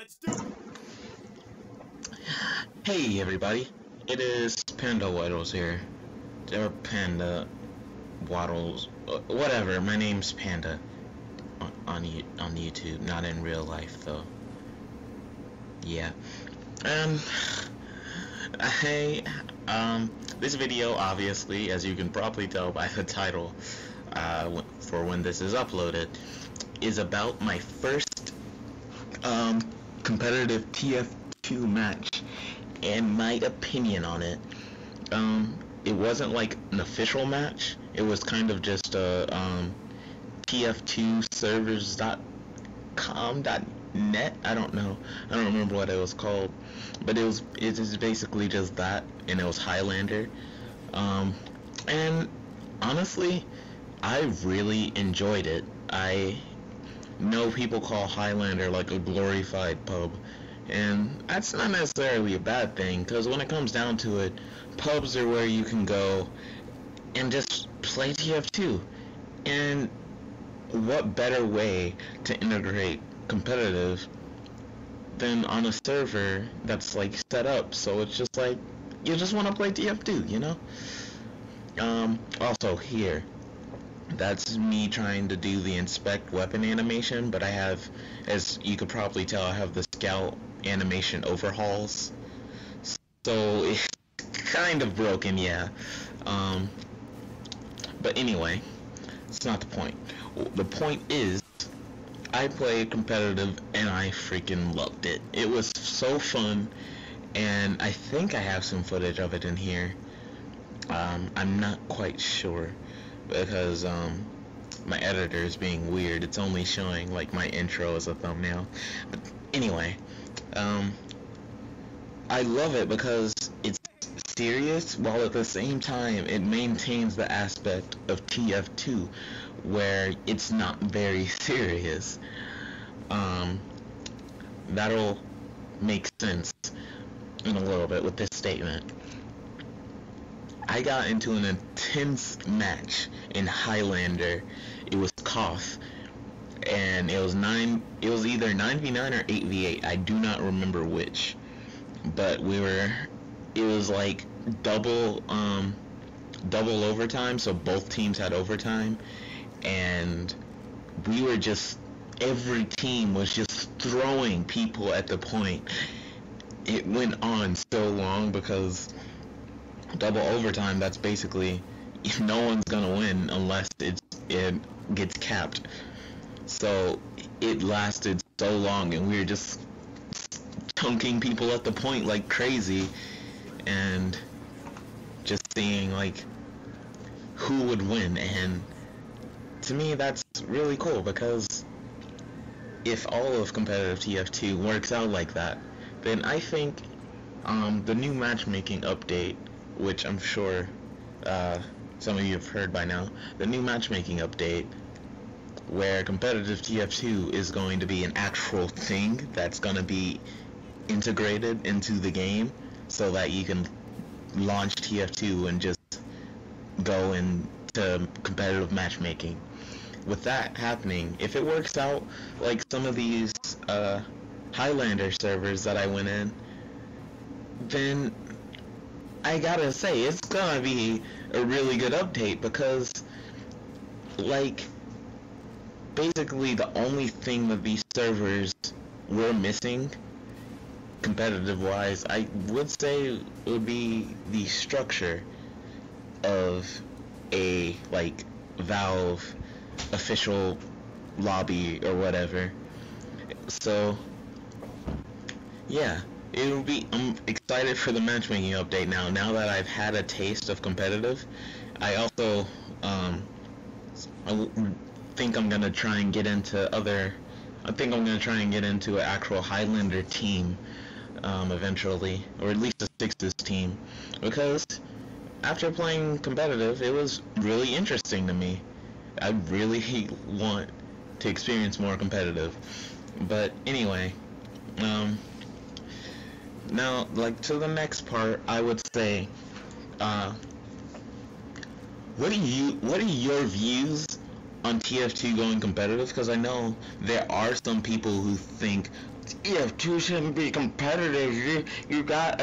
Let's do it! Hey everybody, it is Panda Waddles here. Or Panda Waddles, whatever. My name's Panda on YouTube, not in real life though. Yeah. Hey, this video, obviously, as you can probably tell by the title, for when this is uploaded, is about my first competitive TF2 match and my opinion on it. It wasn't like an official match. It was kind of just a TF2servers.com.net. I don't know. I don't remember what it was called, but it was basically just that, and it was Highlander. And honestly, I really enjoyed it. I know people call Highlander like a glorified pub, and that's not necessarily a bad thing, because when it comes down to it, pubs are where you can go and just play TF2. And what better way to integrate competitive than on a server that's like set up so it's just like you just want to play TF2, you know? Also here, that's me trying to do the inspect weapon animation, but I have, as you could probably tell, I have the scout animation overhauls, so it's kind of broken, yeah. But anyway, it's not the point. The point is, I played competitive and I freaking loved it. It was so fun, and I think I have some footage of it in here. I'm not quite sure, because my editor is being weird. It's only showing like my intro as a thumbnail. But anyway, I love it because it's serious while at the same time it maintains the aspect of TF2 where it's not very serious. That'll make sense in a little bit with this statement. I got into an intense match in Highlander. It was Koth, and it was either 9v9 or 8v8. I do not remember which, but it was like double overtime, so both teams had overtime, and we were just, every team was just throwing people at the point. It went on so long because double overtime, that's basically no one's gonna win unless it gets capped. So it lasted so long, and we were just chunking people at the point like crazy, and just seeing like who would win. And to me, that's really cool, because if all of competitive TF2 works out like that, then I think the new matchmaking update, which I'm sure some of you have heard by now, the new matchmaking update where competitive TF2 is going to be an actual thing that's going to be integrated into the game, so that you can launch TF2 and just go into competitive matchmaking. With that happening, if it works out like some of these Highlander servers that I went in, then I gotta say, it's gonna be a really good update, because like basically the only thing that these servers were missing competitive wise, I would say, would be the structure of a like Valve official lobby or whatever. So yeah, I'm excited for the matchmaking update now that I've had a taste of competitive. I also I think I'm gonna try and get into an actual Highlander team eventually, or at least a Sixes team, because after playing competitive, it was really interesting to me. I really want to experience more competitive. But anyway, now, like, to the next part, I would say, what are your views on TF2 going competitive, because I know there are some people who think TF2 shouldn't be competitive. You've got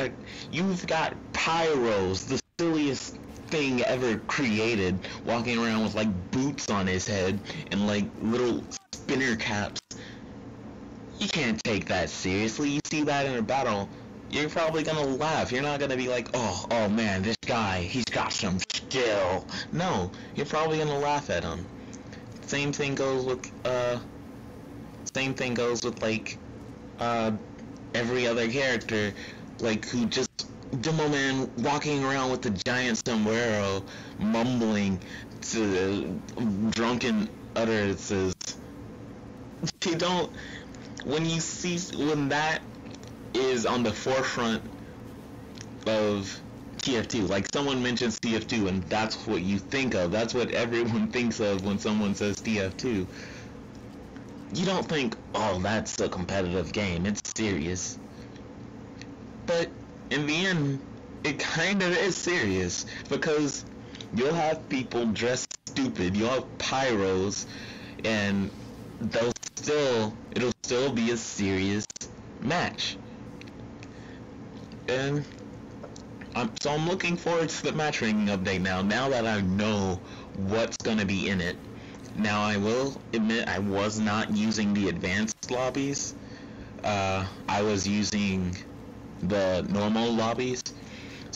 Pyros, the silliest thing ever created, walking around with like boots on his head and like little spinner caps. You can't take that seriously. You see that in a battle, you're probably gonna laugh. You're not gonna be like, oh man, this guy, he's got some skill. No, you're probably gonna laugh at him. Same thing goes with like every other character, like who just Demo Man walking around with the giant sombrero, mumbling to drunken utterances. You don't. When that is on the forefront of TF2, like someone mentions TF2 and that's what you think of, that's what everyone thinks of when someone says TF2. You don't think, oh, that's a competitive game, it's serious. But in the end, it kind of is serious, because you'll have people dressed stupid, you'll have pyros, and it'll still be a serious match. And I'm looking forward to the match ranking update now that I know what's gonna be in it. Now I will admit I was not using the advanced lobbies. I was using the normal lobbies.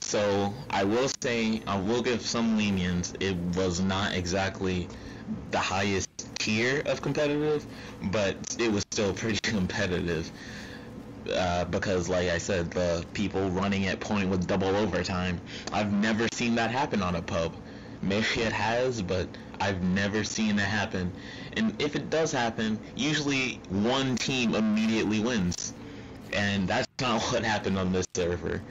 So I will say, I will give some lenience. It was not exactly the highest tier of competitive, but it was still pretty competitive. Because like I said, the people running at point with double overtime, I've never seen that happen on a pub. Maybe it has, but I've never seen it happen. And if it does happen, usually one team immediately wins. And that's not what happened on this server.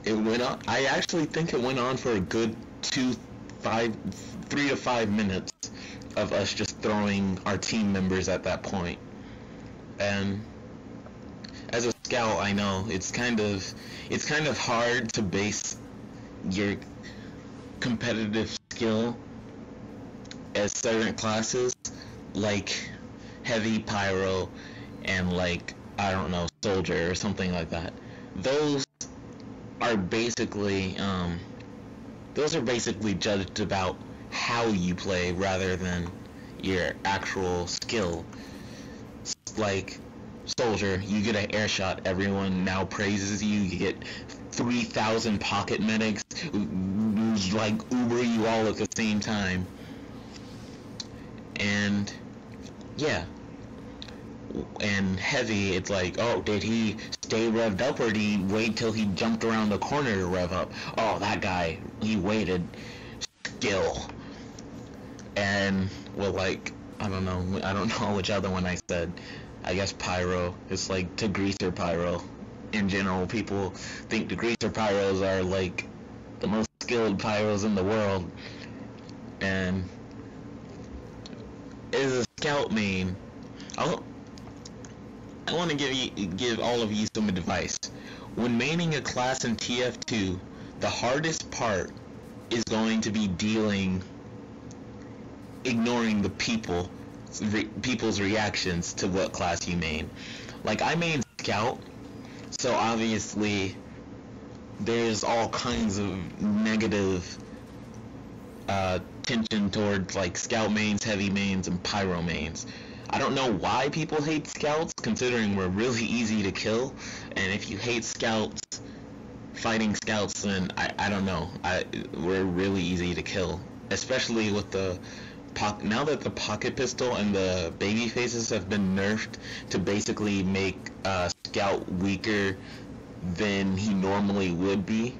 It went on, I actually think it went on for a good 3 to 5 minutes of us just throwing our team members at that point. And as a scout, I know it's kind of hard to base your competitive skill as certain classes like heavy pyro and like, I don't know, soldier or something like that. Those are basically judged about how you play rather than your actual skill. Like soldier, you get an air shot, everyone now praises you. You get 3,000 pocket medics who like Uber you all at the same time. And yeah. And heavy, it's like, oh, did he stay revved up or did he wait till he jumped around the corner to rev up? Oh, that guy, he waited. Skill. And well, like, I don't know which other one I said. I guess pyro. It's like degreaser pyro. In general, people think degreaser pyros are like the most skilled pyros in the world. And as a scout main, I want to give all of you some advice. When maining a class in TF2, the hardest part is going to be ignoring the people's reactions to what class you main. Like, I main scout, so obviously there's all kinds of negative tension towards like scout mains, heavy mains, and pyro mains. I don't know why people hate scouts, considering we're really easy to kill. And if you hate scouts, fighting scouts, then I don't know. We're really easy to kill, especially with the now that the pocket pistol and the baby faces have been nerfed to basically make Scout weaker than he normally would be.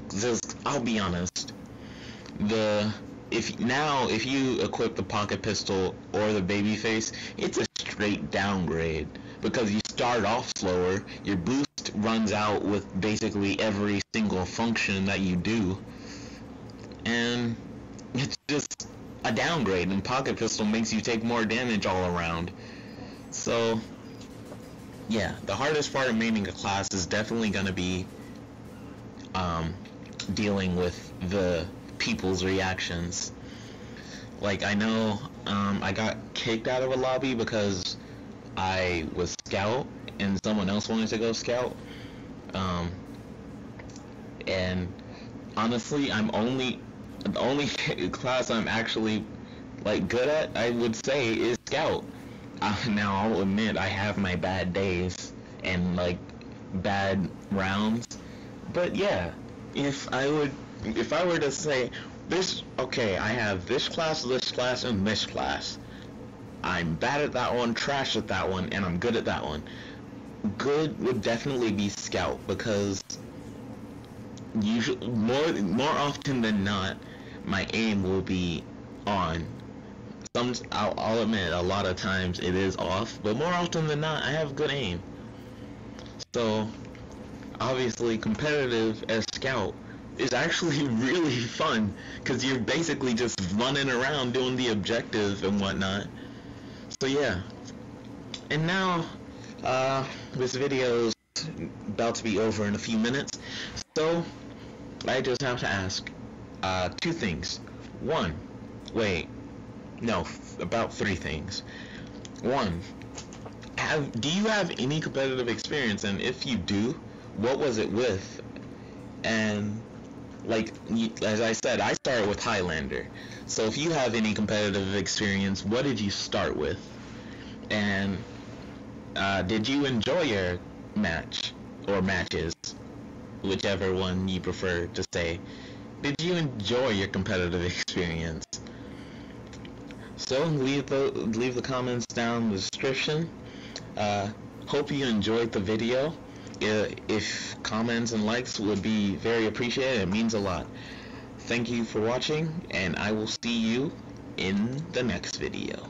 Just, I'll be honest, if you equip the pocket pistol or the baby face, it's a straight downgrade, because you start off slower, your boost runs out with basically every single function that you do, and it's just a downgrade, and pocket pistol makes you take more damage all around. So yeah, the hardest part of maining a class is definitely going to be dealing with the people's reactions. Like, I know I got kicked out of a lobby because I was scout and someone else wanted to go scout. Um, and honestly, the only class I'm actually like good at, I would say, is scout. Now I'll admit I have my bad days and like bad rounds, but yeah, if I were to say this, okay, I have this class, and this class. I'm bad at that one, trash at that one, and I'm good at that one. Good would definitely be scout, because usually more often than not, my aim will be on. I'll admit, a lot of times it is off, but more often than not, I have good aim. So obviously, competitive as scout is actually really fun, because you're basically just running around doing the objective and whatnot. So yeah, and now this video is about to be over in a few minutes, so I just have to ask two things. One, wait, no, about three things. One, do you have any competitive experience, and if you do, what was it with? And like, as I said, I started with Highlander, so if you have any competitive experience, what did you start with? And did you enjoy your match or matches, whichever one you prefer to say? Did you enjoy your competitive experience? So leave the comments down in the description. Hope you enjoyed the video. If comments and likes would be very appreciated, it means a lot. Thank you for watching, and I will see you in the next video.